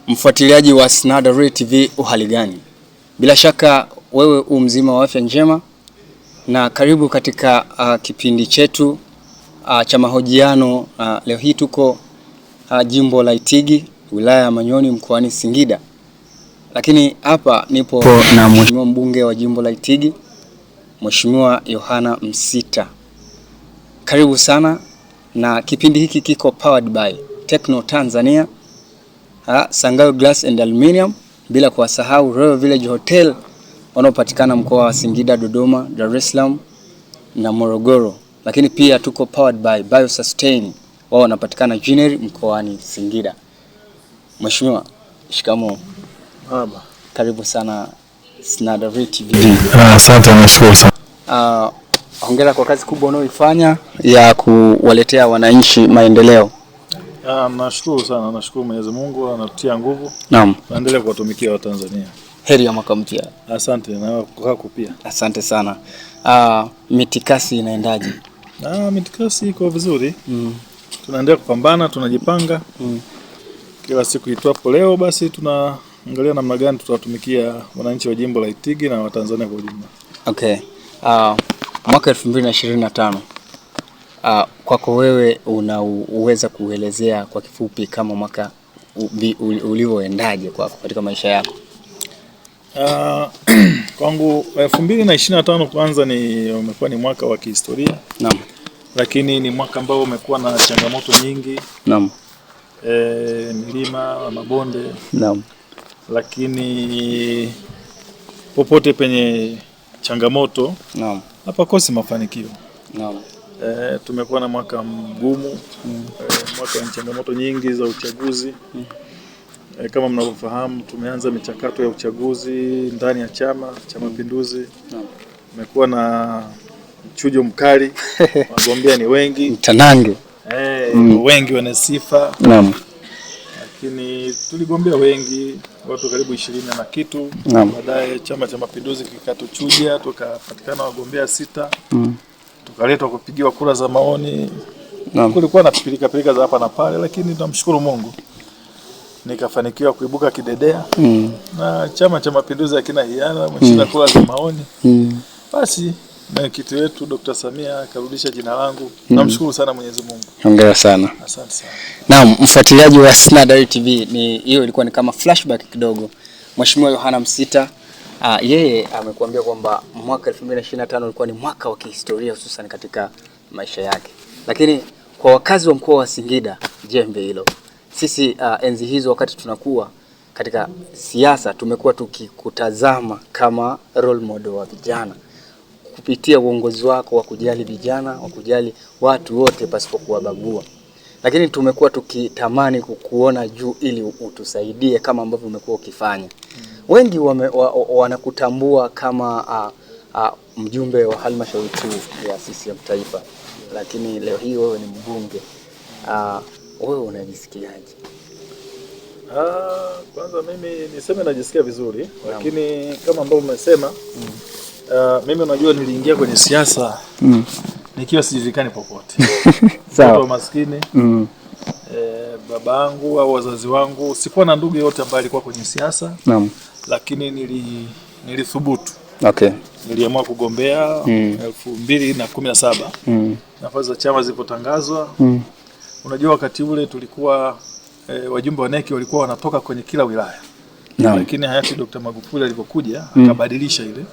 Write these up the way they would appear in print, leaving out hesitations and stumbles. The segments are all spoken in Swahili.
Mfuatiliaji wa Snadareal TV, uhali gani? Bila shaka wewe mzima wa afya njema, na karibu katika kipindi chetu cha mahojiano. Leo hii tuko jimbo la Itigi, wilaya ya Manyoni, mkoani Singida. Lakini hapa nipo na mheshimiwa mbunge wa jimbo la Itigi, Mheshimiwa Yohana Msita. Karibu sana, na kipindi hiki kiko powered by Techno Tanzania, Sangayo Glass and Aluminium, bila kuwasahau Royal Village Hotel wanaopatikana mkoa wa Singida, Dodoma, Dar es Salaam na Morogoro. Lakini pia tuko powered by BioSustain, wao wanapatikana Jineri mkoani Singida. Mheshimiwa, shikamoo. Baba, karibu sana Snadareal TV. Asante, nashukuru sana. Hongera kwa kazi kubwa unayoifanya ya kuwaletea wananchi maendeleo. Nashukuru sana, nashukuru Mwenyezi Mungu anatutia nguvu. Naam. Naendelea kuwatumikia Watanzania. Heri ya mwaka mpya. Asante, na kwako pia. Asante sana. Mitikasi inaendaje? Mitikasi iko vizuri. Tunaendelea kupambana, tunajipanga. Kila siku itwapo leo basi tunaangalia namna gani tutawatumikia wananchi wa jimbo la Itigi na Watanzania kwa ujumla. Okay. Mwaka 2025 kwako wewe unaweza kuelezea kwa kifupi kama mwaka ulivyoendaje kwako katika maisha yako? Kwangu 2025 kwanza umekuwa ni mwaka wa kihistoria. Naam. Lakini ni mwaka ambao umekuwa na changamoto nyingi. Naam. Milima, mabonde. Naam. Lakini popote penye changamoto, naam, hapakosi mafanikio. Naam. Tumekuwa na mwaka mgumu, mwaka wa changamoto nyingi za uchaguzi. Kama mnavyofahamu, tumeanza michakato ya uchaguzi ndani ya Chama cha Mapinduzi. Tumekuwa na mchujo mkali, wagombea ni wengi, mtanange. Wengi wana sifa. Naam. Lakini tuligombea wengi, watu karibu 20 na kitu. Baadaye Chama cha Mapinduzi kikatuchuja, tukapatikana wagombea 6. Tukaletwa kupigiwa kura za maoni. Kulikuwa na pilika za hapa na pale, lakini tunamshukuru Mungu nikafanikiwa kuibuka kidedea. Na Chama cha Mapinduzi hakina hiana, mshinda kura za maoni. Basi mwenyekiti wetu Dr. Samia akarudisha jina langu. Namshukuru sana Mwenyezi Mungu. Hongera sana. Asante sana. Naam, mfuatiliaji wa Snadareal TV, hiyo ilikuwa ni kama flashback kidogo. Mheshimiwa Yohana Msita, yeye amekuambia kwamba mwaka 2025 ulikuwa ni mwaka wa kihistoria hususan katika maisha yake. Lakini kwa wakazi wa mkoa wa Singida, jembe hilo. Sisi enzi hizo wakati tunakuwa katika siasa tumekuwa tukikutazama kama role model wa vijana. Kupitia uongozi wako wa kujali vijana, wa kujali watu wote pasipo kuwabagua. Lakini tumekuwa tukitamani kukuona juu ili utusaidie kama ambavyo umekuwa ukifanya. Wengi wanakutambua kama mjumbe wa halmashauri kuu ya CCM Taifa. Lakini leo hii wewe ni mbunge. Wewe unajisikiaje? Kwanza mimi niseme najisikia vizuri. Lakini kama ambavyo umesema, mimi unajua niliingia kwenye siasa nikiwa sijulikani popote. Sawa. Maskini. Babangu au wazazi wangu, sikuwa na ndugu yote ambaye alikuwa kwenye siasa. Naam. Lakini nilithubutu. Okay. Niliamua kugombea 2017. Nafasi za chama zilipotangazwa. Unajua wakati ule tulikuwa wajumbe wa NEC walikuwa wanatoka kwenye kila wilaya. Lakini hayati Dr. Magufuli alipokuja akabadilisha ile.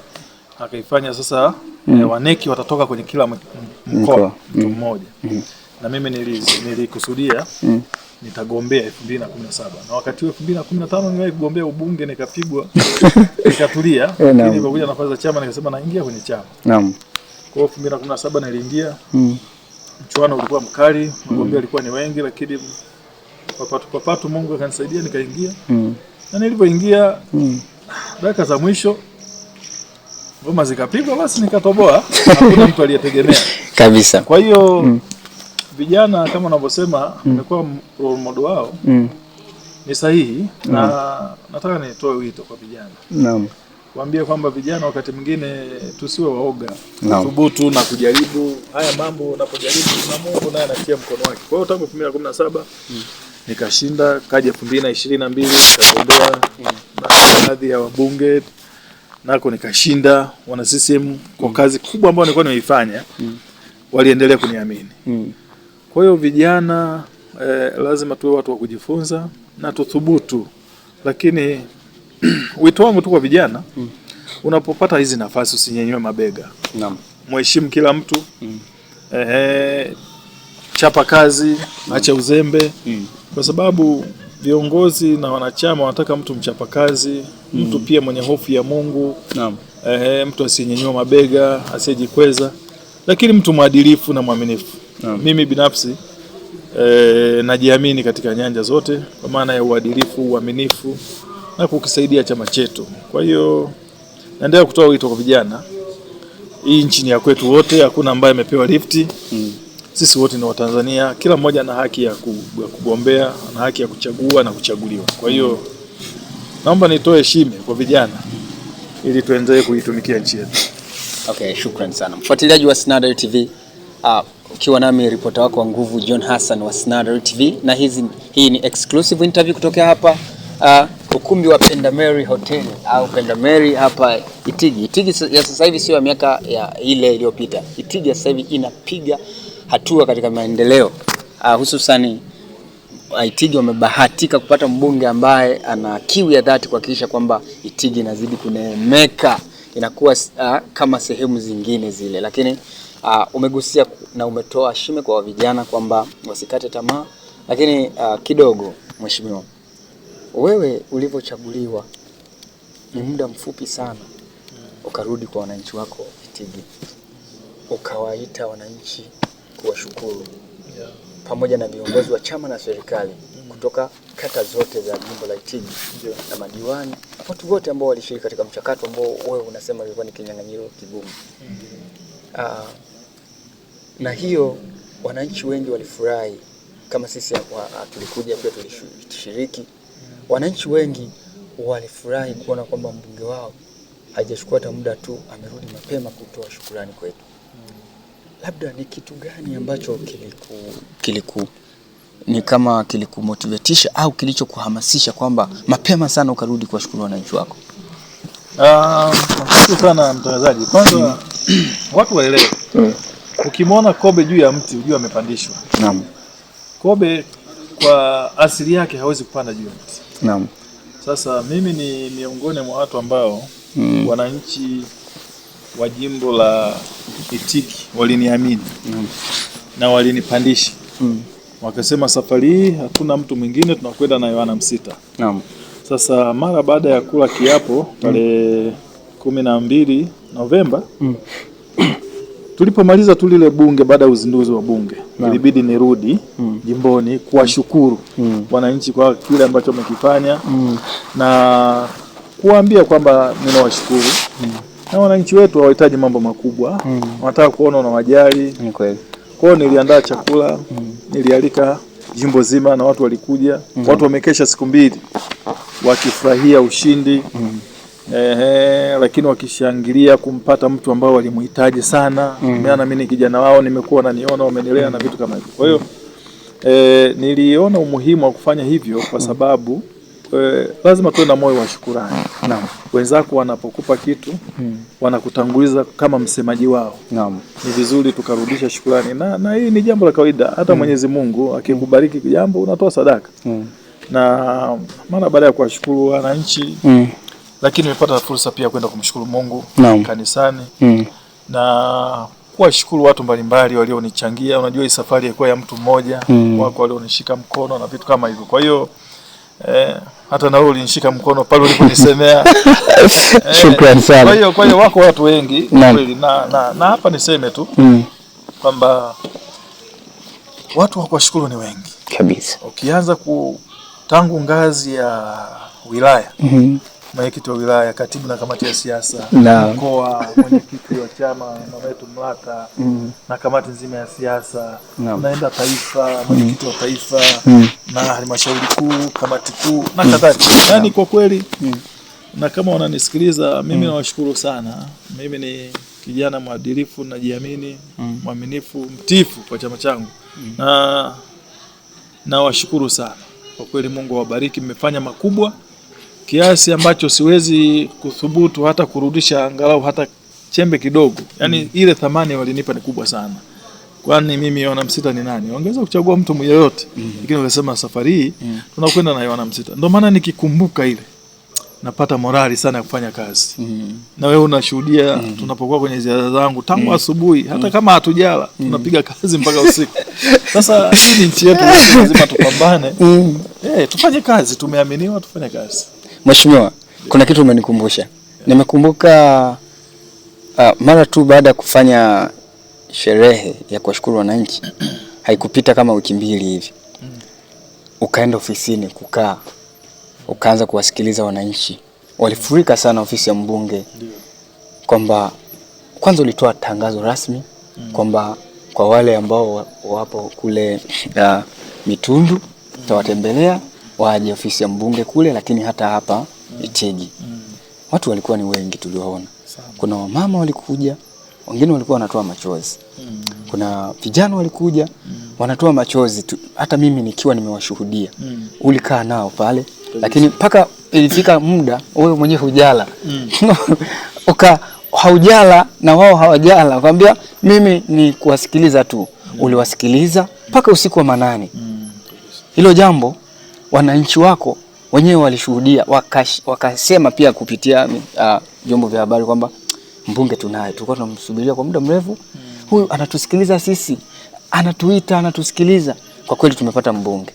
Akaifanya sasa waneki watatoka kwenye kila mkoa mtu mmoja. Na mimi nilikusudia nitagombea 2017. Na wakati wa 2015 niliwahi kugombea ubunge nikapigwa nikatulia. Lakini nilipokuja nafasi za chama nikasema naingia kwenye chama. Naam. Kwa 2017 niliingia. Mchuano ulikuwa mkali, wagombea walikuwa ni wengi, lakini papatu Mungu akanisaidia nikaingia. Na nilipoingia dakika za mwisho ngoma zikapigwa, basi nikatoboa. Hakuna mtu aliyetegemea kabisa. Kwa hiyo vijana kama unavyosema nimekuwa role model wao. Ni sahihi. Na nataka nitoe wito kwa vijana. Naam. Kuambia kwamba vijana wakati mwingine tusiwe waoga. Thubutu na kujaribu haya mambo. Unapojaribu na Mungu naye anatia mkono wake. Kwa hiyo tangu 2017 nikashinda. Kaja 2022 nikagombea baadhi ya wabunge nako nikashinda. Wana CCM kwa kazi kubwa ambayo nilikuwa nimeifanya waliendelea kuniamini. Kwa hiyo vijana lazima tuwe watu wa kujifunza na tuthubutu. Lakini wito wangu tu kwa vijana, unapopata hizi nafasi usinyenywe mabega. Naam. Mheshimu kila mtu. Chapa kazi, acha uzembe. Kwa sababu viongozi na wanachama wanataka mtu mchapa kazi, mtu pia mwenye hofu ya Mungu. Naam. Mtu asiyenyanyua mabega, asiyejikweza, lakini mtu mwadilifu na mwaminifu. Mimi binafsi najiamini katika nyanja zote kwa maana ya uadilifu, uaminifu na kukisaidia chama chetu. Kwa hiyo naendelea kutoa wito kwa vijana. Hii nchi ni ya kwetu wote, hakuna ambaye amepewa lifti. Sisi wote ni Watanzania, kila mmoja ana haki ya kugombea, ana haki ya kuchagua na kuchaguliwa. Kwa hiyo naomba nitoe heshima kwa vijana ili tuendelee kuitumikia nchi yetu. Okay, shukrani sana. Mfuatiliaji wa Snada TV, ukiwa nami ripota wako wa nguvu John Hassan wa Snada TV, na hii ni exclusive interview kutoka hapa ukumbi wa Pendameri Hotel au Pendameri hapa Itigi. Itigi ya sasa hivi sio ya miaka ya ile iliyopita. Itigi ya sasa hivi inapiga hatua katika maendeleo. Hususan Itigi wamebahatika kupata mbunge ambaye ana kiu ya dhati kuhakikisha kwamba Itigi inazidi kunemeka, inakuwa kama sehemu zingine zile. Lakini umegusia na umetoa shime kwa vijana kwamba wasikate tamaa. Lakini kidogo mheshimiwa, wewe ulivyochaguliwa ni muda mfupi sana ukarudi kwa wananchi wako Itigi, ukawaita wananchi kuwashukuru pamoja na viongozi wa chama na serikali kutoka kata zote za jimbo la Itigi na madiwani, watu wote ambao walishiriki katika mchakato ambao wewe unasema ilikuwa ni kinyang'anyiro kigumu. Na hiyo wananchi wengi walifurahi, kama sisi tulikuja pia tulishiriki. Wananchi wengi walifurahi kuona kwamba mbunge wao hajachukua hata muda tu, amerudi mapema kutoa shukrani kwetu. Labda ni kitu gani ambacho kilikumotivatisha au kilichokuhamasisha kwamba mapema sana ukarudi kuwashukuru wananchi wako? Asante sana mtangazaji. Kwanza watu waelewe. Ukimwona kobe juu ya mti ujue amepandishwa. Naam. Kobe kwa asili yake hawezi kupanda juu ya mti. Naam. Sasa mimi ni miongoni mwa watu ambao wananchi wa jimbo la Itigi waliniamini na walinipandisha. Wakasema safari hii hatuna mtu mwingine, tunakwenda na Yohana Msita. Naam. Sasa mara baada ya kula kiapo tarehe 12 Novemba tulipomaliza tu lile bunge, baada ya uzinduzi wa bunge ilibidi nirudi jimboni kuwashukuru wananchi kwa kile ambacho wamekifanya na kuambia kwamba ninawashukuru. Na wananchi wetu hawahitaji mambo makubwa, wanataka kuona unawajali. Ni kweli. Kwa hiyo niliandaa chakula, nilialika jimbo zima na watu walikuja. Watu wamekesha siku 2 wakifurahia ushindi. Lakini wakishangilia kumpata mtu ambao walimhitaji sana. Maana mimi ni kijana wao, nimekuwa naniona wamenilea na vitu kama hivyo. Kwa hiyo niliona umuhimu wa kufanya hivyo kwa sababu lazima tuwe na moyo wa shukrani. Naam. Wenzako wanapokupa kitu wanakutanguliza kama msemaji wao. Naam. Ni vizuri tukarudisha shukrani na hii ni jambo la kawaida. Hata Mwenyezi Mungu akikubariki jambo unatoa sadaka. Na mara baada ya kuwashukuru wananchi lakini nimepata fursa pia kwenda kumshukuru Mungu kanisani na kuwashukuru watu mbalimbali walionichangia. Unajua hii safari ilikuwa ya mtu mmoja, wako walionishika mkono na vitu kama hivyo. Kwa hiyo hata na wewe ulinishika mkono pale uliponisemea. Shukrani sana. Kwa hiyo wako watu wengi kweli na hapa niseme tu kwamba watu wa kuwashukuru ni wengi kabisa. Ukianza tangu ngazi ya wilaya, mwenyekiti wa wilaya, katibu na kamati ya siasa, mkoa, mwenyekiti wa chama na wetu Mlata na kamati nzima ya siasa, unaenda taifa, mwenyekiti wa taifa na halmashauri kuu, kamati kuu na kadhalika. Yaani kwa kweli na kama wananisikiliza mimi nawashukuru sana. Mimi ni kijana mwadilifu, najiamini, mwaminifu, mtifu kwa chama changu. Na washukuru sana. Kwa kweli Mungu awabariki, mmefanya makubwa kiasi ambacho siwezi kuthubutu hata kurudisha angalau hata chembe kidogo. Yaani ile thamani walinipa ni kubwa sana. Kwani mimi Yohana Msita ni nani? Ongeza kuchagua mtu yeyote. Lakini wakasema safari hii tunakwenda na Yohana Msita. Ndio maana nikikumbuka ile napata morali sana ya kufanya kazi. Na wewe unashuhudia tunapokuwa kwenye ziara zangu tangu asubuhi hata kama hatujala tunapiga kazi mpaka usiku. Sasa hii ni nchi yetu, lazima tupambane. Tufanye kazi, tumeaminiwa tufanye kazi. Mheshimiwa, kuna kitu umenikumbusha. Nimekumbuka mara tu baada ya kufanya sherehe ya kuwashukuru wananchi haikupita kama wiki mbili hivi. Ukaenda ofisini kukaa. Ukaanza kuwasikiliza wananchi. Walifurika sana ofisi ya mbunge. Kwamba kwanza ulitoa tangazo rasmi kwamba kwa wale ambao wapo kule Mitundu tutawatembelea waje ofisi ya mbunge kule, lakini hata hapa Itigi. Watu walikuwa ni wengi tuliwaona. Kuna wamama walikuja, wengine walikuwa wanatoa machozi. Kuna vijana walikuja wanatoa machozi tu. Hata mimi nikiwa nimewashuhudia. Ulikaa nao pale, lakini mpaka ilifika muda wewe mwenyewe hujala. Haujala na wao hawajala. Kwambia mimi ni kuwasikiliza tu. Uliwasikiliza mpaka usiku wa manane. Hilo jambo wananchi wako wenyewe walishuhudia, wakasema pia kupitia vyombo vya habari kwamba mbunge tunaye, tulikuwa tunamsubiria kwa muda mrefu. Huyu anatusikiliza sisi, anatuita, anatusikiliza. Kwa kweli tumepata mbunge.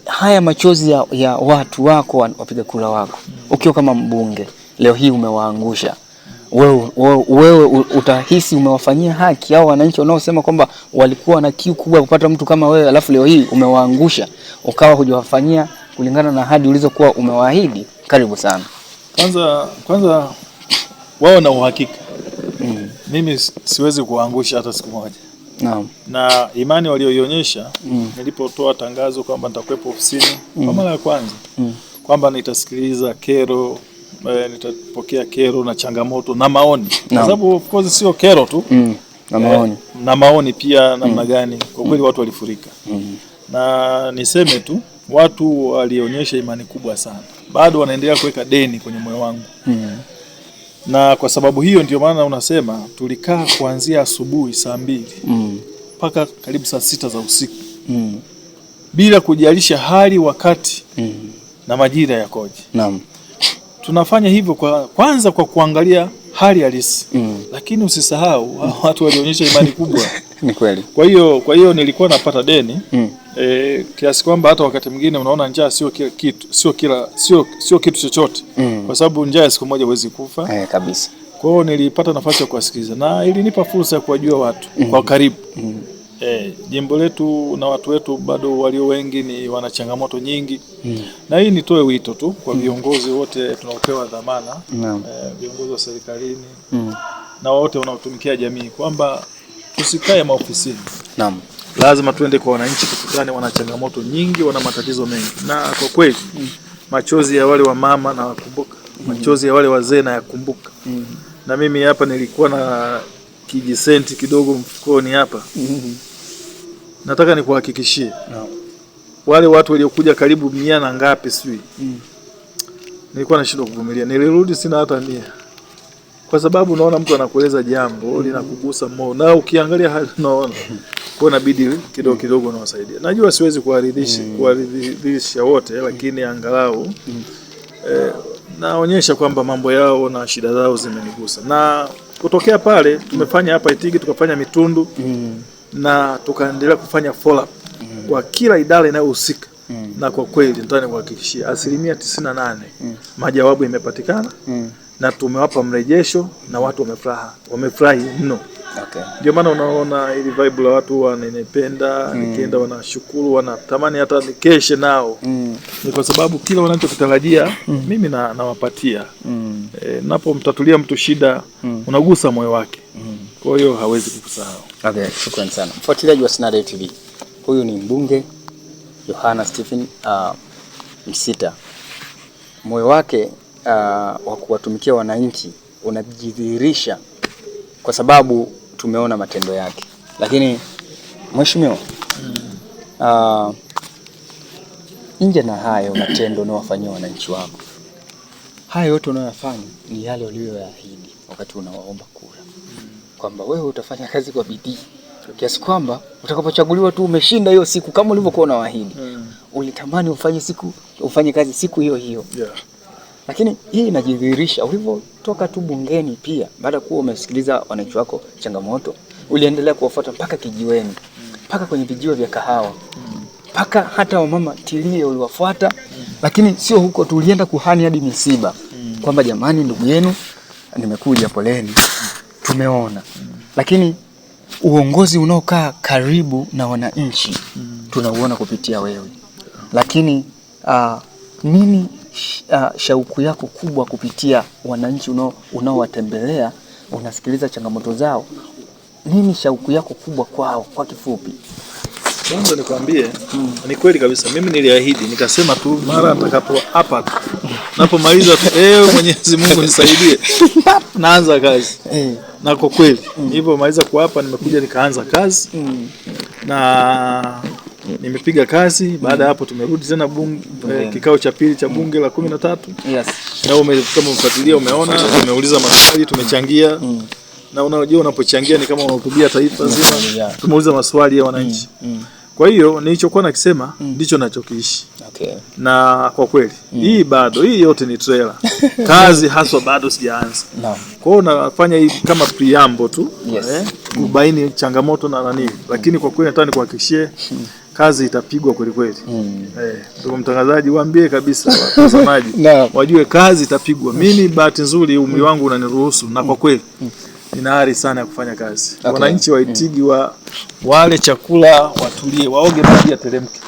Haya machozi ya watu wako, wapiga kura wako, ukiwa kama mbunge leo hii umewaangusha. Wewe utahisi umewafanyia haki au wananchi wanaosema kwamba walikuwa na kiu kubwa kupata mtu kama wewe, alafu leo hii umewaangusha, ukawa hujawafanyia kulingana na ahadi ulizokuwa umewaahidi? Karibu sana. Kwanza wao na uhakika. Mimi siwezi kuangusha hata siku moja. Naam. Na imani walioionyesha nilipotoa tangazo kwamba nitakuwepo ofisini kwa mara ya kwanza, kwamba nitasikiliza kero, nitapokea kero na changamoto na maoni. Kwa sababu of course sio kero tu, na maoni. Na maoni pia namna gani. Kwa kweli watu walifurika. Na niseme tu watu walionyesha imani kubwa sana. Bado wanaendelea kuweka deni kwenye moyo wangu. Na kwa sababu hiyo ndio maana unasema tulikaa kuanzia asubuhi saa 2 mpaka karibu saa 6 za usiku. Bila kujalisha hali, wakati na majira yakoje. Naam. Tunafanya hivyo kwanza kwa kuangalia hali halisi. Lakini usisahau watu walionyesha imani kubwa. Ni kweli. Kwa hiyo nilikuwa napata deni kiasi kwamba hata wakati mwingine unaona njaa sio kitu chochote. Kwa sababu njaa siku moja huwezi kufa. Kabisa. Kwa hiyo nilipata nafasi ya kuwasikiliza na ilinipa fursa ya kuwajua watu kwa karibu. Jimbo letu na watu wetu bado walio wengi ni wana changamoto nyingi. Na hii nitoe wito tu kwa viongozi wote tunaopewa dhamana, viongozi wa serikalini na wote wanaotumikia jamii, kwamba tusikae maofisini. Naam. Lazima tuende kwa wananchi, tukutane. Wana changamoto nyingi, wana matatizo mengi. Na kwa kweli machozi ya wale wa mama na wakumbuka, machozi ya wale wazee na yakumbuka. Na mimi hapa nilikuwa na kijisenti kidogo mfukoni hapa. Nataka nikuhakikishie wale watu waliokuja karibu 100 na ngapi sijui, nilikuwa nashindwa kuvumilia. Nilirudi sina hata 100. Kwa sababu unaona mtu anakueleza jambo linakugusa moyo, na ukiangalia hali unaona kwa inabidi kidogo unawasaidia. Najua siwezi kuwaridhisha wote, lakini angalau naonyesha kwamba mambo yao na shida zao zimenigusa. Na kutokea pale tumefanya hapa Itigi, tukafanya Mitundu na tukaendelea kufanya follow up kwa kila idara inayohusika. Na kwa kweli nataka kuhakikishia 98% majawabu yamepatikana. Na tumewapa mrejesho na watu wamefurahi mno. Ndio maana unaona ili vibe la watu wananipenda, nikienda wanashukuru, wanatamani hata nikeshe nao. Ni kwa sababu kila wanachokitarajia mimi nawapatia. Napomtatulia mtu shida unagusa moyo wake. Kwa hiyo hawezi kukusahau. Shukrani sana. Mfuatiliaji wa Snada TV. Huyu ni mbunge Yohana Stephen Msita. Moyo wake wa kuwatumikia wananchi unajidhihirisha kwa sababu tumeona matendo yake. Lakini mheshimiwa, nje na hayo matendo unayowafanyia wananchi wako, haya yote unayofanya ni yale uliyoyaahidi wakati unawaomba kura, kwamba wewe utafanya kazi kwa bidii kiasi kwamba utakapochaguliwa tu umeshinda hiyo siku kama ulivyokuwa unawaahidi. Ulitamani ufanye kazi siku hiyo hiyo. Yeah. Lakini hii inajidhihirisha ulivyotoka tu bungeni, pia baada ya kuwa umesikiliza wananchi wako changamoto, uliendelea kuwafuata mpaka kijiweni, mpaka kwenye vijiwe vya kahawa, mpaka hata wamama tilie uliwafuata. Lakini sio huko tu, ulienda kuhani hadi misiba, kwamba jamani, ndugu yenu nimekuja, poleni, tumeona. Lakini uongozi unaokaa karibu na wananchi tunauona kupitia wewe. Lakini nini shauku yako kubwa kupitia wananchi unaowatembelea, unasikiliza changamoto zao? Nini shauku yako kubwa kwao kwa kifupi? Mwanzo nikwambie, ni kweli kabisa. Mimi niliahidi, nikasema tu mara nitakapo hapa napomaliza tu, Mwenyezi Mungu nisaidie, naanza kazi. Na kwa kweli hivyo maliza kwa hapa, nimekuja nikaanza kazi. Na nimepiga kazi. Baada hapo tumerudi tena bunge, kikao cha pili cha bunge la 13. Yes. Na kama umefuatilia umeona, tumeuliza maswali, tumechangia. Na unajua unapochangia ni kama unahutubia taifa zima. Tumeuliza maswali ya wananchi. Kwa hiyo nilichokuwa nakisema ndicho ninachokiishi. Okay. Na kwa kweli hii yote ni trailer. Kazi haswa bado sijaanza. Naam. Kwa hiyo nafanya hii kama preamble tu. Yes. Kubaini changamoto na nini. Lakini kwa kweli nataka nikuhakikishie kazi itapigwa kweli kweli. Ndugu mtangazaji, waambie kabisa watazamaji wajue kazi itapigwa. Mimi bahati nzuri umri wangu unaniruhusu, na kwa kweli nina hari sana ya kufanya kazi. Okay. Wananchi wa Itigi wale chakula, watulie, waoge maji yateremke.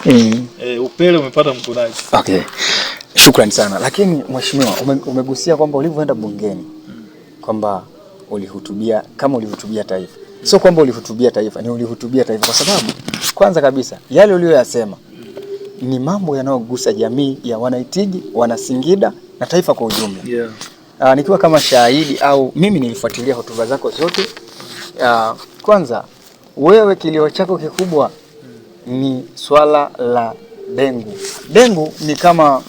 Upele umepata mkunaji. Okay. Shukrani sana. Lakini mheshimiwa, umegusia kwamba ulivyoenda bungeni kwamba ulihutubia taifa. Sio kwamba ulihutubia taifa, ni ulihutubia taifa kwa sababu kwanza kabisa yale uliyoyasema ni mambo yanayogusa jamii ya Wanaitigi, Wanasingida na taifa kwa ujumla. Yeah. Nikiwa kama shahidi au mimi nilifuatilia hotuba zako zote. Kwanza wewe kilio chako kikubwa ni swala la dengu. Dengu ni kama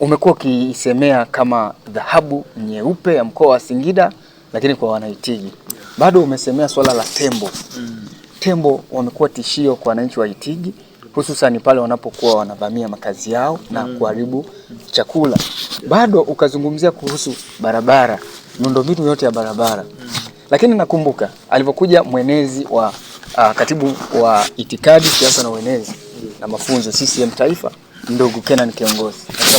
umekuwa ukisemea kama dhahabu nyeupe ya mkoa wa Singida, lakini kwa Wanaitigi bado umesemea swala la tembo. Tembo wamekuwa tishio kwa wananchi wa Itigi, hususan pale wanapokuwa wanavamia makazi yao na kuharibu chakula. Bado ukazungumzia kuhusu barabara, miundombinu yote ya barabara. Lakini nakumbuka alipokuja mwenezi wa katibu wa itikadi, siasa na uenezi na mafunzo CCM Taifa, ndugu Kenan Kiongozi, katika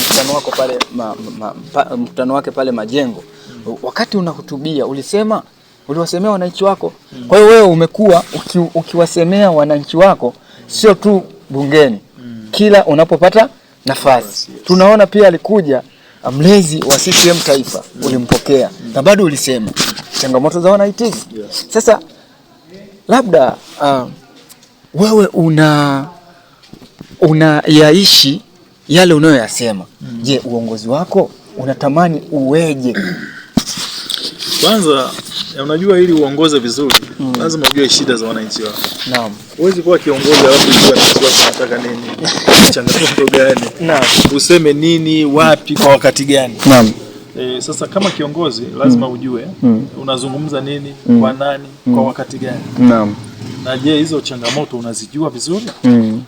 mkutano wake pale Majengo, wakati unahutubia uliwasemea wananchi wako. Kwa hiyo wewe umekuwa ukiwasemea wananchi wako sio tu bungeni, kila unapopata nafasi. Tunaona pia alikuja mlezi wa CCM Taifa, ulimpokea na bado ulisema changamoto za Wanaitigi. Sasa labda wewe unayaishi yale unayoyasema. Je, uongozi wako unatamani uweje? Kwanza unajua ili uongoze vizuri lazima ujue shida za wananchi wako. Naam. Huwezi kuwa kiongozi alafu ujue wananchi wako wanataka nini, changamoto gani, useme nini, wapi, kwa wakati gani. Naam. Sasa kama kiongozi lazima ujue unazungumza nini, kwa nani, kwa wakati gani. Naam. Na je, hizo changamoto unazijua vizuri?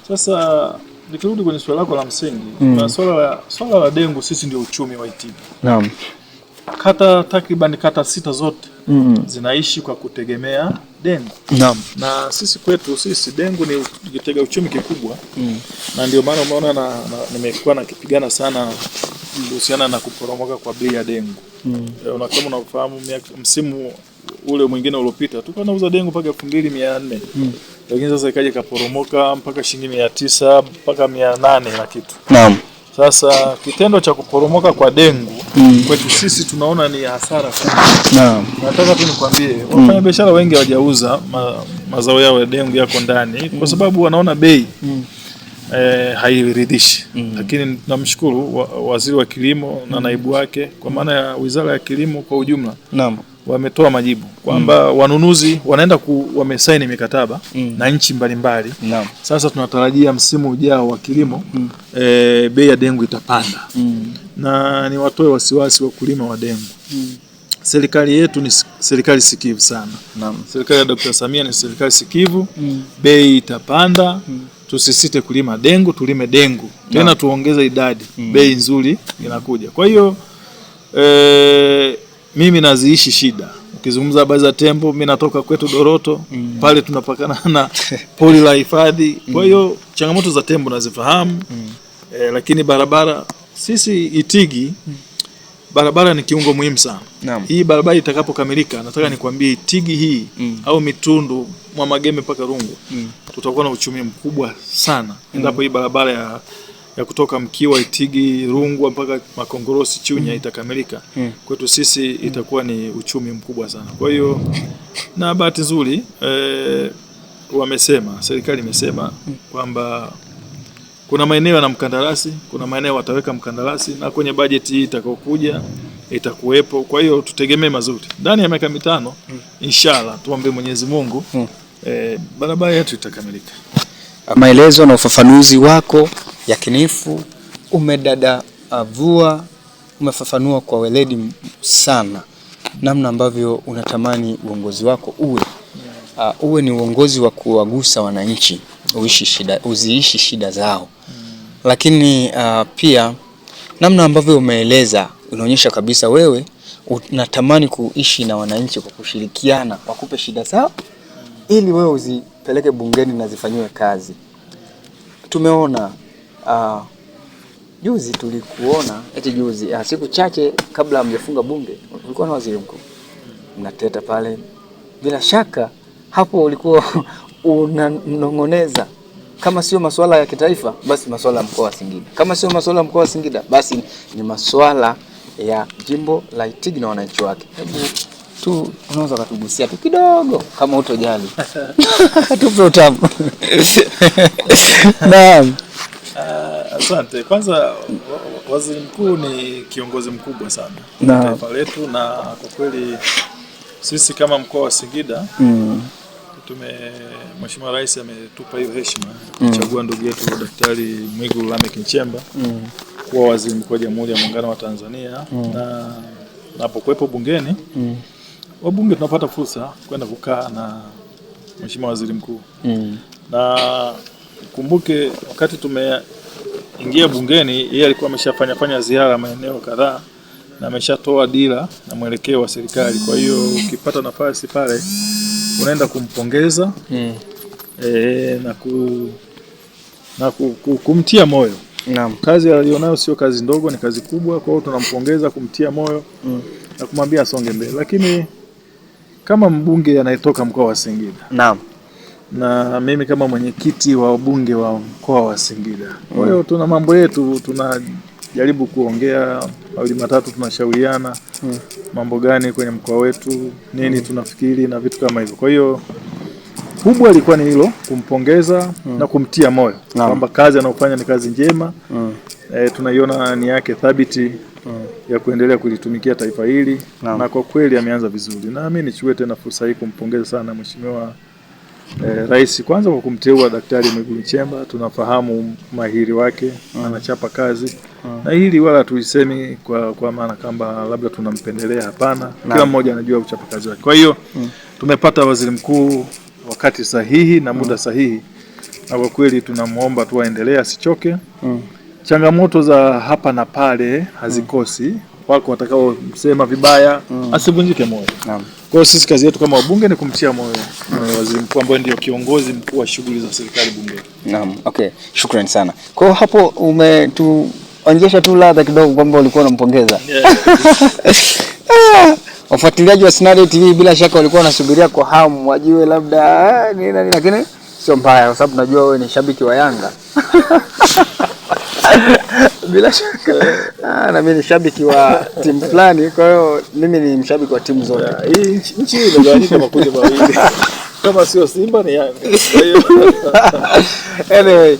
Sasa nikirudi kwenye swali lako la msingi, na swala la dengu, sisi ndio uchumi wa Itigi. Naam. Takriban kata 6 zote zinaishi kwa kutegemea dengu. Naam. Na sisi kwetu dengu ni kitega uchumi kikubwa. Na ndio maana umeona nimekuwa nakipigana sana kuhusiana na kuporomoka kwa bei ya dengu. Kama unafahamu msimu ule mwingine uliopita tulikuwa tunauza dengu mpaka 2400. Lakini sasa ikaje kaporomoka mpaka shilingi 900 mpaka 800 na kitu. Naam. Sasa kitendo cha kuporomoka kwa dengu kwetu sisi tunaona ni hasara kubwa. Naam. Nataka tu nikwambie wafanya biashara wengi hawajauza mazao yao ya dengu yako ndani kwa sababu wanaona bei hairidhishi. Lakini tunamshukuru waziri wa kilimo na naibu wake, kwa maana ya Wizara ya Kilimo kwa ujumla. Naam. wametoa majibu kwamba wanunuzi wanaenda wamesaini mikataba na nchi mbalimbali. Sasa tunatarajia msimu ujao wa kilimo bei ya dengu itapanda. Na ni watoe wasiwasi wa kulima wa dengu. Serikali yetu ni serikali sikivu sana. Serikali ya Dr. Samia ni serikali sikivu. Bei itapanda. Tusisite kulima dengu, tulime dengu. Tena tuongeze idadi. Bei nzuri inakuja. Kwa hiyo mimi naziishi shida. Ukizungumza habari za tembo, mimi natoka kwetu Doroto, pale tunapakana na pori la hifadhi. Kwa hiyo changamoto za tembo nazifahamu. Lakini barabara sisi Itigi barabara ni kiungo muhimu sana. Hii barabara itakapokamilika, nataka nikwambie Itigi hii au Mitundu, Mwamageme mpaka Rungwe, tutakuwa na uchumi mkubwa sana. Endapo hii barabara ya kutoka Mkiwa, Itigi, Rungwe mpaka Makongorosi, Chunya itakamilika. Kwetu sisi itakuwa ni uchumi mkubwa sana. Kwa hiyo na bahati nzuri wamesema, serikali imesema kwamba kuna maeneo na mkandarasi, kuna maeneo wataweka mkandarasi, na kwenye bajeti hii itakayokuja itakuwepo. Kwa hiyo tutegemee mazuri. Ndani ya miaka 5 inshallah, tuombe Mwenyezi Mungu barabara yetu itakamilika. Maelezo na ufafanuzi wako yakinifu, umedadavua, umefafanua kwa weledi sana namna ambavyo unatamani uongozi wako uwe ni uongozi wa kuwagusa wananchi, uziishi shida zao. Lakini pia namna ambavyo umeeleza unaonyesha kabisa wewe unatamani kuishi na wananchi kwa kushirikiana, wakupe shida zao ili wewe uzipeleke bungeni na zifanyiwe kazi. Tumeona juzi tulikuona juzi siku chache kabla hamjafunga bunge ulikuwa na waziri mkuu mnateta pale. Bila shaka hapo ulikuwa unanong'oneza kama sio masuala ya kitaifa basi masuala ya mkoa wa Singida, kama sio masuala ya mkoa wa Singida basi ni masuala ya jimbo la Itigi na wananchi wake. Hebu unaweza kutugusia tu kidogo kama utojali. Tupe utamu. Naam. Asante. Kwanza waziri mkuu ni kiongozi mkubwa sana na taifa letu, na kwa kweli sisi kama mkoa wa Singida Mheshimiwa Rais ametupa hiyo heshima kuchagua ndugu yetu Daktari Mwigulu Lameck Nchemba kuwa waziri mkuu wa Jamhuri ya Muungano wa Tanzania. Na napokuwepo bungeni wabunge tunapata fursa kwenda kukaa na Mheshimiwa Waziri Mkuu. Na kumbuke wakati tumeingia bungeni yeye alikuwa ameshafanya ziara maeneo kadhaa na ameshatoa dira na mwelekeo wa serikali. Kwa hiyo ukipata nafasi pale unaenda kumpongeza na kumtia moyo. Naam. Kazi alionayo sio kazi ndogo, ni kazi kubwa. Kwa hiyo tunampongeza, kumtia moyo na kumwambia asonge mbele. Lakini kama mbunge anayetoka mkoa wa Singida. Naam. Na mimi kama mwenyekiti wa bunge wa mkoa wa Singida. Kwa hiyo tuna mambo yetu, tunajaribu kuongea mawili matatu, tunashauriana mambo gani kwenye mkoa wetu, nini tunafikiri na vitu kama hivyo. Kwa hiyo kubwa ilikuwa ni hilo, kumpongeza na kumtia moyo kwamba kazi anayofanya ni kazi njema. Tunaiona ni yake thabiti ya kuendelea kulitumikia taifa hili na kwa kweli ameanza vizuri. Na mimi nichukue tena fursa hii kumpongeza sana Mheshimiwa Rais kwanza kwa kumteua Daktari Mwigulu Nchemba. Tunafahamu mahiri wake, anachapa kazi. Na hili wala tuisemi kwa maana kwamba labda tunampendelea, hapana. Kila mmoja anajua uchapa kazi wake. Kwa hiyo tumepata waziri mkuu wakati sahihi na muda sahihi. Na kwa kweli tunamuomba tu aendelee, asichoke. Changamoto za hapa na pale hazikosi. Wako watakao msema vibaya, asivunjike moyo. Naam. Kwa hiyo sisi kazi yetu kama wabunge ni kumtia moyo waziri mkuu ambaye ndio kiongozi mkuu wa shughuli za serikali bungeni. Naam. Okay. Shukrani sana. Kwa hiyo hapo umetuonyesha tu ladha kidogo kwamba ulikuwa unampongeza. Wafuatiliaji wa Snada TV bila shaka walikuwa wanasubiria kwa hamu wajue labda nini, lakini sio mbaya kwa sababu najua wewe ni shabiki wa Yanga. Bila shaka na mimi ni shabiki wa timu fulani, kwa hiyo mimi ni mshabiki wa timu zote. Hii nchi hii inagawanyika makundi mawili. Kama sio Simba ni Yanga. Anyway,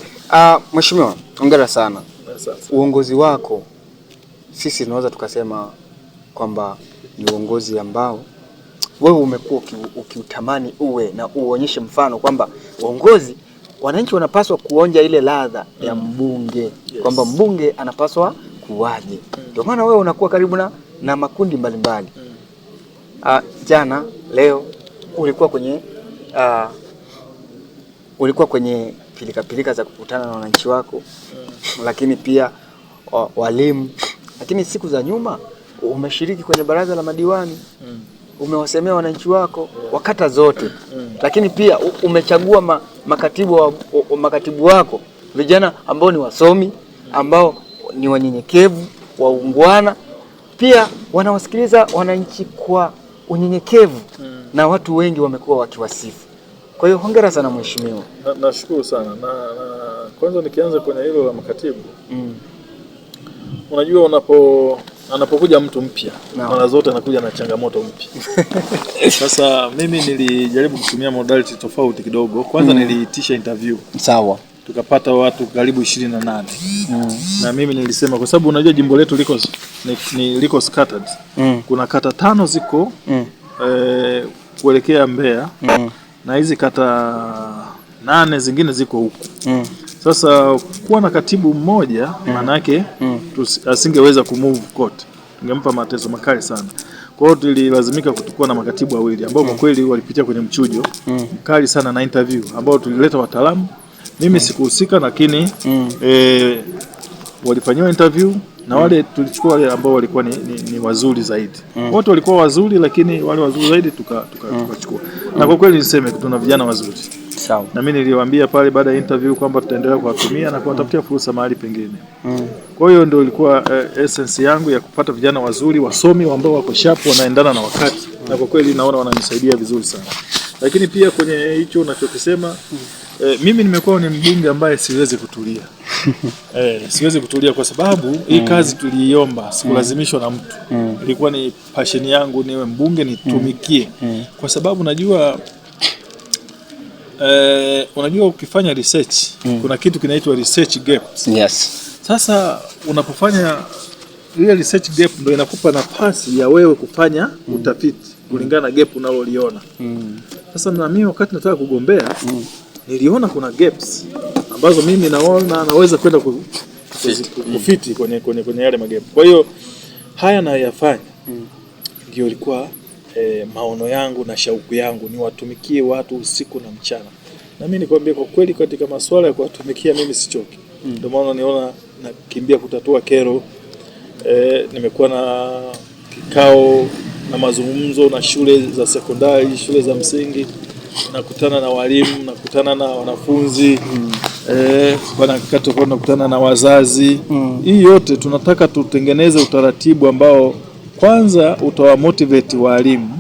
Mheshimiwa, hongera sana. Uongozi wako sisi tunaweza tukasema kwamba ni uongozi ambao wewe umekuwa ukiutamani uwe na uonyeshe mfano kwamba uongozi, wananchi wanapaswa kuonja ile ladha ya mbunge, yes. Kwamba mbunge anapaswa kuwaje. Ndio maana wewe unakuwa karibu na makundi mbalimbali. Jana leo ulikuwa kwenye pilika za kukutana na wananchi wako, lakini pia walimu, lakini siku za nyuma umeshiriki kwenye baraza la madiwani, umewasemea wananchi wako wakata zote, lakini pia umechagua makatibu wako vijana ambao ni wasomi, ambao ni wanyenyekevu, waungwana, pia wanawasikiliza wananchi kwa unyenyekevu, na watu wengi wamekuwa wakiwasifu. Kwa hiyo hongera sana mheshimiwa. Nashukuru sana. Na kwanza nikianza kwenye hilo la makatibu, unajua anapokuja mtu mpya, mara zote anakuja na changamoto mpya. Sasa mimi nilijaribu kutumia modality tofauti kidogo. Kwanza niliitisha interview. Sawa. Tukapata watu karibu 28. Na mimi nilisema kwa sababu unajua jimbo letu liko scattered. Kuna kata 5 ziko kuelekea Mbeya. Na hizi kata 8 zingine ziko huku. Sasa kuwa na katibu mmoja maana yake asingeweza kumove kote. Tungempa mateso makali sana. Kwa hiyo tulilazimika kutukua na makatibu wawili ambao kwa kweli walipitia kwenye mchujo mkali sana na interview ambao tulileta wataalamu. Mimi sikuhusika, lakini walifanywa interview na wale tulichukua wale ambao walikuwa ni wazuri zaidi. Wote walikuwa wazuri, lakini wale wazuri zaidi tukachukua. Na kwa kweli niseme tuna vijana wazuri. Sawa. Na mimi niliwaambia pale baada ya interview kwamba tutaendelea kuwatumia na kuwatafutia fursa mahali pengine. Kwa hiyo ndio ilikuwa essence yangu ya kupata vijana wazuri, wasomi ambao wako sharp, wanaendana na wakati. Na kwa kweli naona wananisaidia vizuri sana. Lakini pia kwenye hicho unachokisema, mimi nimekuwa ni mbunge ambaye siwezi kutulia. Siwezi kutulia kwa sababu hii kazi tuliiomba, sikulazimishwa na mtu. Ilikuwa ni passion yangu niwe mbunge nitumikie. Kwa sababu unajua ukifanya research, kuna kitu kinaitwa research gaps. Yes. Sasa unapofanya ile research gap ndio inakupa nafasi ya wewe kufanya utafiti kulingana na gap unaloliona. Sasa na mimi wakati nataka kugombea niliona kuna gaps ambazo mimi naona naweza kwenda kufiti kwenye yale magep. Kwa hiyo haya nayafanya ndio ilikuwa maono yangu na shauku yangu, ni watumikie watu usiku na mchana. Na mimi nikwambia kwa kweli katika masuala ya kuwatumikia mimi sichoki. Ndio maana niona nakimbia kutatua kero. Nimekuwa na kikao na mazungumzo na shule za sekondari, shule za msingi, nakutana na walimu, nakutana na wanafunzi, nakutana na wazazi. Hii yote tunataka tutengeneze utaratibu ambao kwanza utawamotivate walimu,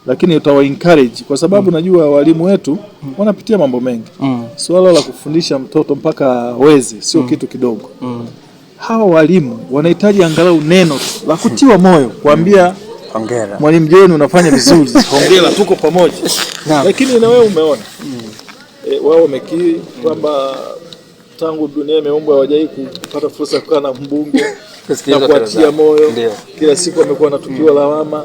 lakini utawa encourage kwa sababu najua walimu wetu wanapitia mambo mengi. Swala la kufundisha mtoto mpaka weze sio kitu kidogo. Hawa walimu wanahitaji angalau neno la kutiwa moyo, kuambia hongera mwalimu John, unafanya vizuri, hongera, tuko pamoja. Lakini na wewe umeona wao wamekiri kwamba tangu dunia imeumbwa hawajai kupata fursa kukaa na mbunge na kuatia moyo. Kila siku wamekuwa wanatupiwa lawama,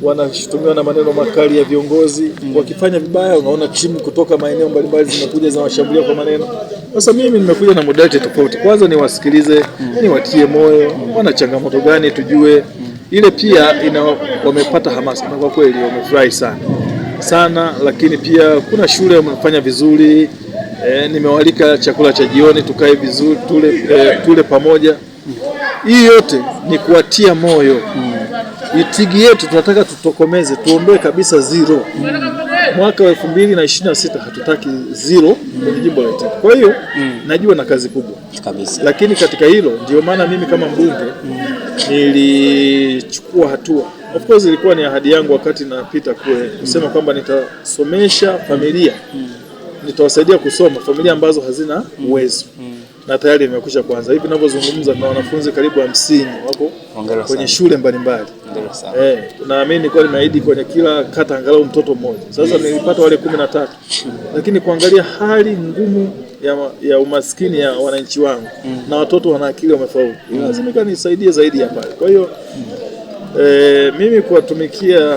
wanashutumiwa na maneno makali ya viongozi. Wakifanya vibaya unaona timu kutoka maeneo mbalimbali zinakuja zinawashambulia kwa maneno. Sasa mimi nimekuja na modality tofauti. Kwanza niwasikilize, niwatie moyo, wana changamoto gani tujue. Ile pia wamepata hamasa na kwa kweli wamefurahi sana. Lakini pia kuna shule wamefanya vizuri. Nimewalika chakula cha jioni tukae vizuri, tule pamoja. Hii yote ni kuwatia moyo. Itigi yetu tunataka tutokomeze, tuondoe kabisa zero. Mwaka wa 2026 hatutaki zero kwenye jimbo la Itigi. Kwa hiyo najua na kazi kubwa kabisa. Lakini katika hilo ndio maana mimi kama mbunge nilichukua hatua. Of course ilikuwa ni ahadi yangu wakati napita kule kusema kwamba nitasomesha familia. Nitawasaidia kusoma familia ambazo hazina uwezo. Na tayari imekwisha kuanza. Hivi ninavyozungumza na wanafunzi karibu 50 wako kwenye shule mbalimbali. Naamini nilikuwa nimeahidi kwenye kila kata angalau mtoto mmoja. Sasa nilipata wale 13. Lakini kuangalia hali ngumu ya umaskini ya wananchi wangu na watoto wana akili wamefaulu, lazima nisaidie zaidi ya pale. Kwa hiyo mimi kuwatumikia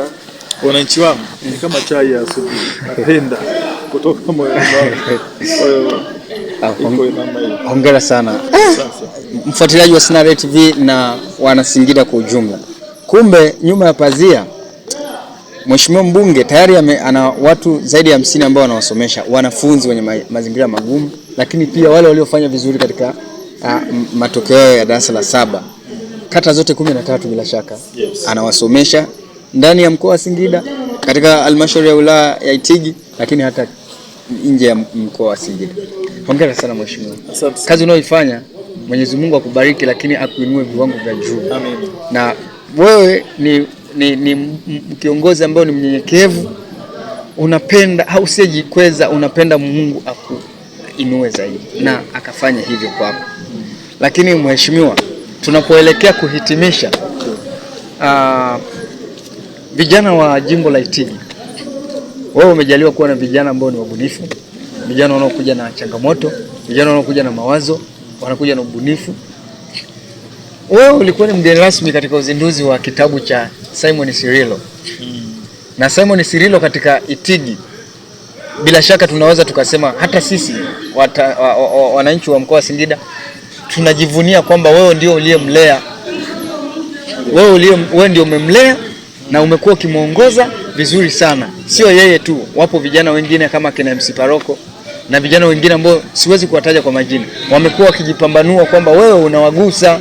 wananchi wangu ni kama chai ya asubuhi, napenda kutoka moyoni wangu. Hongera sana mfuatiliaji wa Sinara TV na wana Singida kwa ujumla. Kumbe nyuma ya pazia Mheshimiwa mbunge tayari ana watu zaidi ya 50 ambao wanawasomesha wanafunzi wenye mazingira magumu, lakini pia wale waliofanya vizuri katika matokeo ya darasa la 7 kata zote 13 bila shaka. Yes. Anawasomesha ndani ya mkoa wa Singida katika halmashauri ya wilaya ya Itigi, lakini hata nje ya mkoa wa Singida. Hongera sana mheshimiwa. Kazi unayoifanya Mwenyezi Mungu akubariki, lakini akuinue viwango vya juu. Amen. Na wewe ni kiongozi ambaye ni mnyenyekevu, unapenda hausijikweza, unapenda Mungu akuinue zaidi na akafanya hivyo kwako. Lakini mheshimiwa, tunapoelekea kuhitimisha, vijana wa jimbo la Itigi, wewe umejaliwa kuwa na vijana ambao ni wabunifu, vijana wanaokuja na changamoto, vijana wanaokuja na mawazo, wanakuja na ubunifu. Wewe ulikuwa ni mgeni rasmi katika uzinduzi wa kitabu cha Simon Sirilo. Na Simon Sirilo katika Itigi, bila shaka tunaweza tukasema hata sisi wananchi wa mkoa wa Singida tunajivunia kwamba wewe ndio uliyemlea. Wewe ndio umemlea na umekuwa ukimuongoza vizuri sana. Sio yeye tu, wapo vijana wengine kama kina MC Paroko na vijana wengine ambao siwezi kuwataja kwa majina, wamekuwa wakijipambanua kwamba wewe unawagusa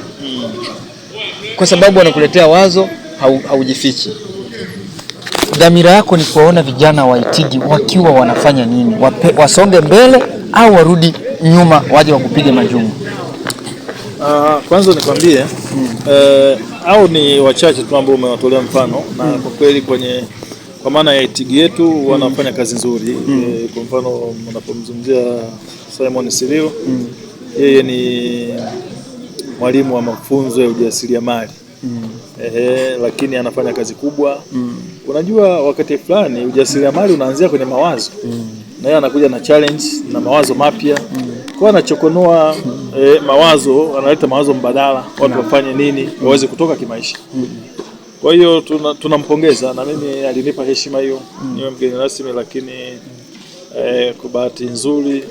kwa sababu wanakuletea wazo, haujifichi. Dhamira yako ni kuona vijana wa Itigi wakiwa wanafanya nini? Wasonge mbele au warudi nyuma waje wakupige majungu? Kwanza nikwambie au ni wachache tu ambao umewatolea mfano, na kwa kweli kwa maana ya Itigi yetu wanafanya kazi nzuri. Kwa mfano mnapomzungumzia Simon Sirilo, yeye ni mwalimu wa mafunzo ya ujasiriamali. Lakini anafanya kazi kubwa. Unajua wakati fulani ujasiriamali unaanzia kwenye mawazo. Na yeye anakuja na challenge na mawazo mapya. Kwa anachokonoa mawazo, analeta mawazo mbadala, watu wafanye nini waweze kutoka kimaisha. Kwa hiyo tunampongeza, na mimi alinipa heshima hiyo niwe mgeni rasmi, lakini kwa bahati nzuri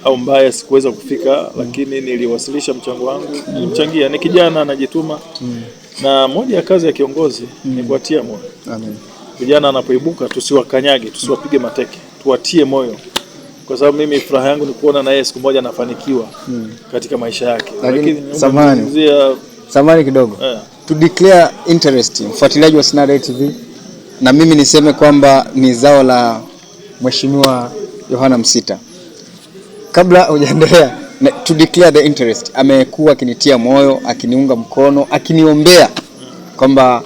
au mbaya sikuweza kufika, lakini niliwasilisha mchango wangu, nilimchangia. Ni kijana anajituma, na moja ya kazi ya kiongozi ni kuatia moyo. Amen. Vijana anapoibuka tusiwakanyage, tusiwapige mateke, tuwatie moyo, kwa sababu mimi furaha yangu ni kuona na yeye siku moja anafanikiwa katika maisha yake. Lakini samani kidogo to declare interest, mfuatiliaji wa Sinara TV, na mimi niseme kwamba ni zao la Mheshimiwa Yohana Msita. Kabla hujaendelea, to declare the interest, amekuwa akinitia moyo, akiniunga mkono, akiniombea kwamba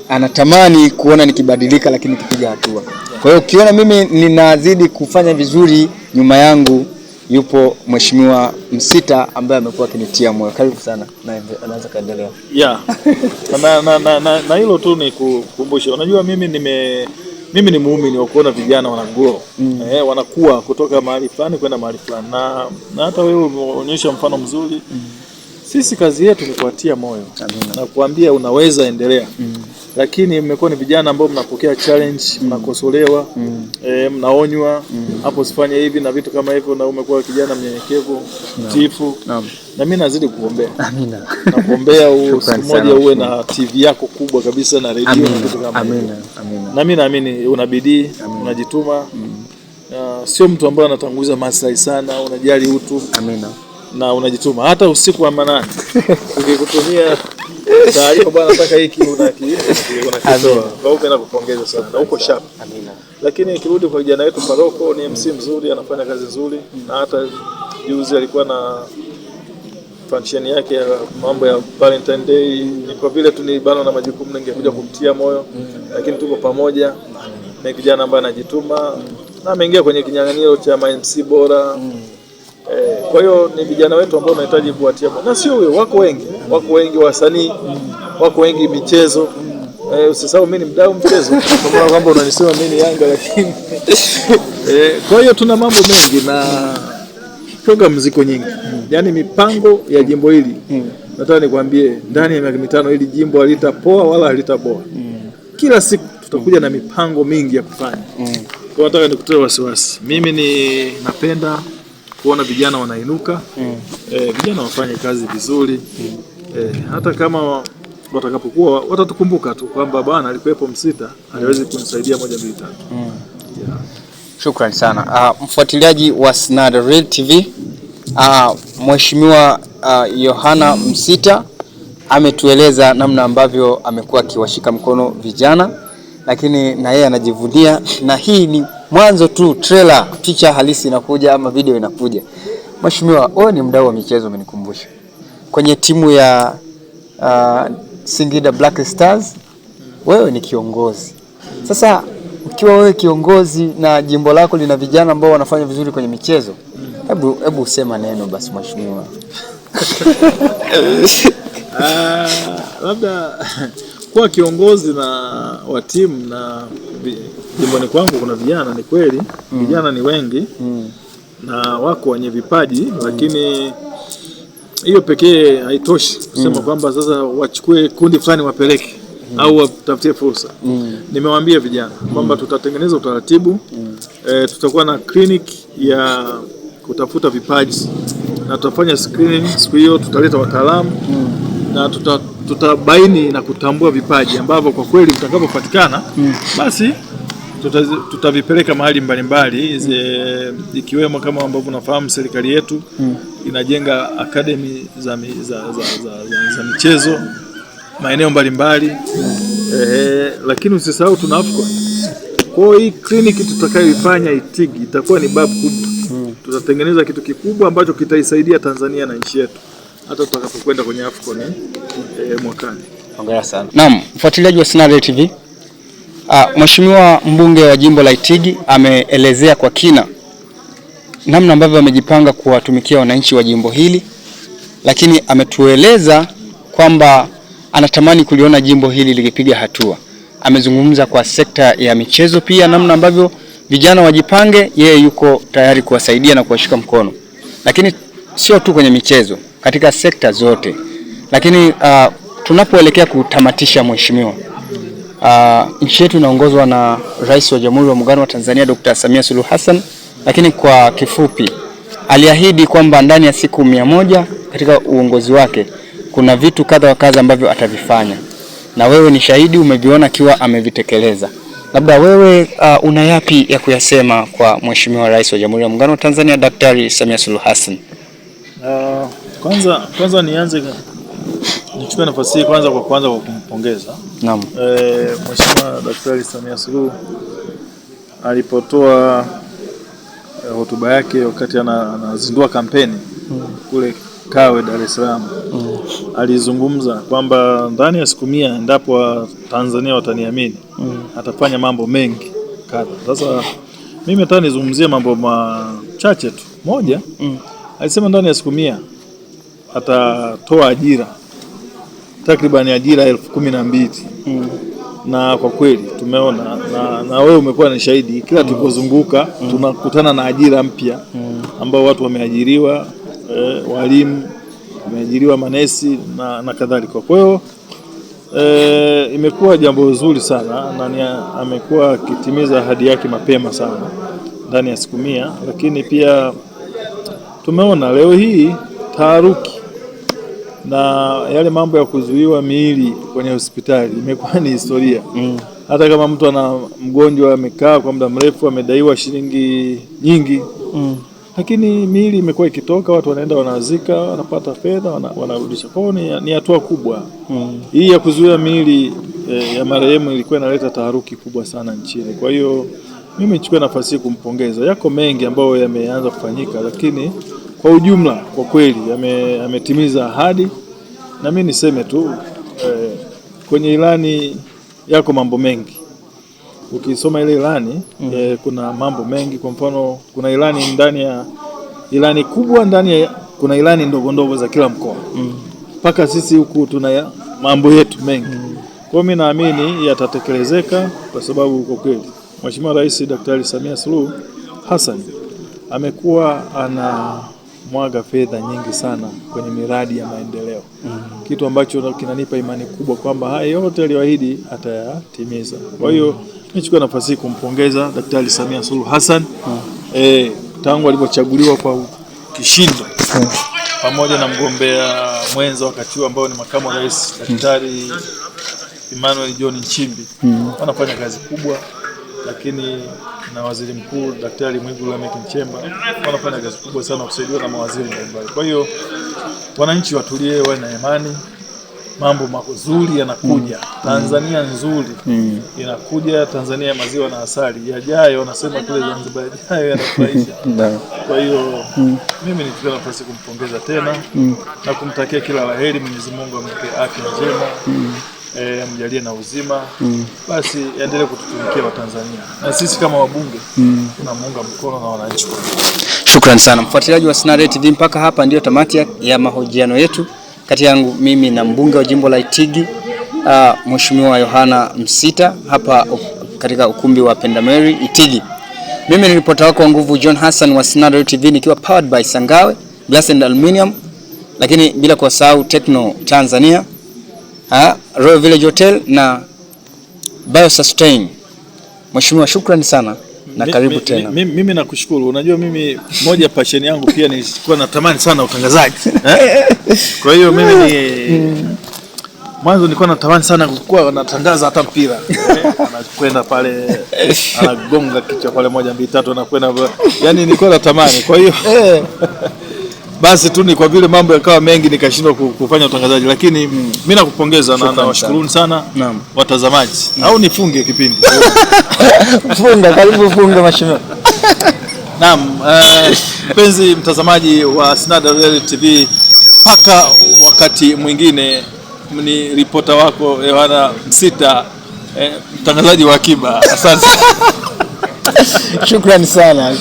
anatamani kuona nikibadilika, lakini kipiga hatua. Kwa hiyo ukiona mimi ninazidi kufanya vizuri, nyuma yangu yupo Mheshimiwa Msita ambaye amekuwa akinitia moyo. Karibu sana, na anaanza kaendelea. Na hilo tu ni kukumbusha. Unajua mimi ni muumini wa kuona vijana wanagrow. Wanakuwa kutoka mahali fulani kwenda mahali fulani. Na hata wewe umeonyesha mfano mzuri. Sisi kazi yetu ni kuatia moyo. Na kuambia unaweza endelea. Lakini mmekuwa ni vijana ambao mnapokea challenge, mnakosolewa, mnaonywa, hapo usifanye hivi na vitu kama hivyo, na umekuwa kijana mnyenyekevu, mtiifu. Na mimi nazidi kuombea. Amina. Nakuombea siku moja uwe na TV yako kubwa kabisa na redio na vitu kama hivyo. Amina. Na mimi naamini una bidii, unajituma. Sio mtu ambaye anatanguliza maslahi sana, unajali utu. Amina. Na unajituma hata usiku wa manane. Ukikutumia taarifa bwana, nataka hiki unakitoa. Kwa hiyo nakupongeza sana. Na uko sharp. Amina. Lakini ikirudi kwa kijana wetu Paroko, ni MC mzuri, anafanya kazi nzuri, na hata juzi alikuwa na function yake ya mambo ya Valentine Day. Ni kwa vile tunibana na majukumu, ningekuja kumtia moyo, lakini tuko pamoja. Ni kijana ambaye anajituma na ameingia kwenye kinyang'anyiro cha MC bora. Kwa hiyo ni vijana wetu ambao tunahitaji kuwatia moyo. Na sio huyo, wako wengi wasanii, wako wengi michezo. Usisahau mimi ni mdau mchezo. Kwa maana kwamba unanisema mimi ni Yanga, lakini kwa hiyo tuna mambo mengi na program ziko nyingi. Yaani mipango ya jimbo hili. Nataka nikwambie ndani ya miaka 5 hili jimbo halitapoa wala halitaboa. Kila siku tutakuja na mipango mingi ya kufanya. Kwa nataka nikutoe wasiwasi. Mimi napenda kuona vijana wanainuka. Vijana wafanye kazi vizuri. Hata kama watakapokuwa watatukumbuka tu kwamba bwana alikuwepo Msita, aliwezi kunisaidia 1 2 3. Yeah. Shukrani sana. Mfuatiliaji wa Snada Real TV, Mheshimiwa Yohana Msita ametueleza namna ambavyo amekuwa akiwashika mkono vijana, lakini na yeye anajivunia, na hii ni mwanzo tu, trailer, picha halisi inakuja ama video inakuja. Mheshimiwa, wewe ni mdau wa michezo, umenikumbusha. Kwenye timu ya Singida Black Stars wewe ni kiongozi. Sasa ukiwa wewe kiongozi na jimbo lako lina vijana ambao wanafanya vizuri kwenye michezo, hebu usema neno basi mheshimiwa. Labda kuwa kiongozi wa timu na jimboni kwangu kuna vijana, ni kweli vijana ni wengi na wako wenye vipaji, lakini hiyo pekee haitoshi kusema kwamba sasa wachukue kundi fulani wapeleke au watafutie fursa. Nimewaambia vijana kwamba tutatengeneza utaratibu, tutakuwa na clinic ya kutafuta vipaji na tutafanya screening siku hiyo, tutaleta wataalamu na tutabaini na kutambua vipaji ambavyo kwa kweli vitakapopatikana basi tutavipeleka mahali mbalimbali, ikiwemo kama ambavyo unafahamu serikali yetu inajenga academy za michezo maeneo mbalimbali. Lakini usisahau tuna AFCON. Kwa hiyo hii kliniki tutakayoifanya Itigi itakuwa ni babu kubwa. Tutatengeneza kitu kikubwa ambacho kitaisaidia Tanzania na nchi yetu hata tutakapokwenda kwenye AFCON mwakani. Hongera sana. Naam, mfuatiliaji wa Snada TV, Mheshimiwa mbunge wa jimbo la Itigi ameelezea kwa kina namna ambavyo amejipanga kuwatumikia wananchi wa jimbo hili, lakini ametueleza kwamba anatamani kuliona jimbo hili likipiga hatua. Amezungumza kwa sekta ya michezo pia, namna ambavyo vijana wajipange, yeye yuko tayari kuwasaidia na kuwashika mkono. Lakini sio tu kwenye michezo, katika sekta zote. Lakini tunapoelekea kutamatisha mheshimiwa, nchi yetu inaongozwa na Rais wa Jamhuri ya Muungano wa Tanzania Dr. Samia Suluhu Hassan, lakini kwa kifupi aliahidi kwamba ndani ya siku 100 katika uongozi wake kuna vitu kadha wa kadha ambavyo atavifanya, na wewe ni shahidi, umeviona akiwa amevitekeleza. Labda wewe una yapi ya kuyasema kwa Mheshimiwa Rais wa Jamhuri ya Muungano wa Tanzania Daktari Samia Suluhu Hassan? Kwanza nichukue nafasi hii kwanza kwa kumpongeza. Naam. Mheshimiwa Daktari Samia Suluhu alipotoa hotuba yake wakati anazindua kampeni kule Kawe, Dar es Salaam, alizungumza kwamba ndani ya siku 100 endapo Tanzania wataniamini atafanya mambo mengi kadha. Sasa mimi nataka nizungumzie mambo machache tu. Moja, alisema ndani ya siku 100 atatoa ajira takriban ajira 12,000. Na kwa kweli tumeona na wewe umekuwa ni shahidi, kila tulipozunguka tunakutana na ajira mpya ambao watu wameajiriwa, walimu wameajiriwa, manesi na kadhalika. Kwa hiyo imekuwa jambo zuri sana na amekuwa akitimiza ahadi yake mapema sana ndani ya siku 100. Lakini pia tumeona leo hii taharuki na yale mambo ya kuzuiwa miili kwenye hospitali imekuwa ni historia. Hata kama mtu ana mgonjwa amekaa kwa muda mrefu, amedaiwa shilingi nyingi, lakini miili imekuwa ikitoka, watu wanaenda wanazika, wanapata fedha, wanarudisha. Kwa hiyo ni hatua kubwa. Hii ya kuzuia miili ya marehemu ilikuwa inaleta taharuki kubwa sana nchini. Kwa hiyo mimi nichukue nafasi hii kumpongeza. Yako mengi ambayo yameanza kufanyika, lakini kwa ujumla kwa kweli ametimiza ahadi. Na mimi niseme tu kwenye ilani yako mambo mengi. Ukisoma ile ilani kuna mambo mengi. Kwa mfano kuna ilani ndani ya ilani kubwa, kuna ilani ndogo ndogo za kila mkoa. Mpaka sisi huku tuna mambo yetu mengi. Kwa mimi naamini yatatekelezeka kwa sababu kwa kweli Mheshimiwa Rais Daktari Samia Suluhu Hassan amekuwa ana mwaga fedha nyingi sana kwenye miradi ya maendeleo. Kitu ambacho kinanipa imani kubwa kwamba haya yote aliyoahidi atayatimiza. Kwa hiyo nichukue nafasi hii kumpongeza Daktari Samia Suluhu Hassan tangu alipochaguliwa kwa kishindo pamoja na mgombea mwenza wakati ambao ni makamu wa rais Daktari Emmanuel John Nchimbi. Wanafanya kazi kubwa, lakini na waziri mkuu Daktari Mwigulu Lameck Nchemba wanafanya kazi kubwa sana kusaidiwa na mawaziri mbalimbali. Kwa hiyo wananchi watulie, wawe na imani, mambo mazuri yanakuja. Tanzania nzuri inakuja, Tanzania ya maziwa na asali yajayo, wanasema kule Zanzibar yajayo yanafurahisha. Kwa hiyo mimi nichukue nafasi kumpongeza tena na kumtakia kila laheri. Mwenyezi Mungu ampe afya njema, amjalie na uzima, basi endelee kututumikia Watanzania, na sisi kama wabunge tunamuunga mkono na wananchi. Shukrani sana mfuatiliaji wa Snada TV, mpaka hapa ndio tamati ya mahojiano yetu kati yangu mimi na mbunge wa jimbo la Itigi Mheshimiwa Yohana Msita hapa katika ukumbi wa Pendameri Itigi. Mimi ni ripota wako wa nguvu John Hassan wa Snada TV, nikiwa powered by Sangawe Glass and Aluminium, lakini bila kusahau Techno Tanzania, Royal Village Hotel na BioSustain. Mheshimiwa, shukrani sana na karibu tena. Mimi nakushukuru. Unajua mimi moja passion yangu pia nilikuwa natamani sana utangazaji. Kwa hiyo mimi mwanzo nilikuwa natamani sana kuwa natangaza hata mpira. Anakwenda pale anagonga kichwa pale 1 2 3 anakwenda. Yaani nilikuwa natamani. Kwa hiyo basi tu ni kwa vile mambo yakawa mengi nikashindwa kufanya utangazaji, lakini mimi nakupongeza na nawashukuru sana watazamaji. Au nifunge kipindi? Funga, karibu funga mheshimiwa. Naam, mpenzi mtazamaji wa Snada TV, mpaka wakati mwingine, ni ripota wako Yohana Msita, mtangazaji wa akiba. Asante. Shukrani sana.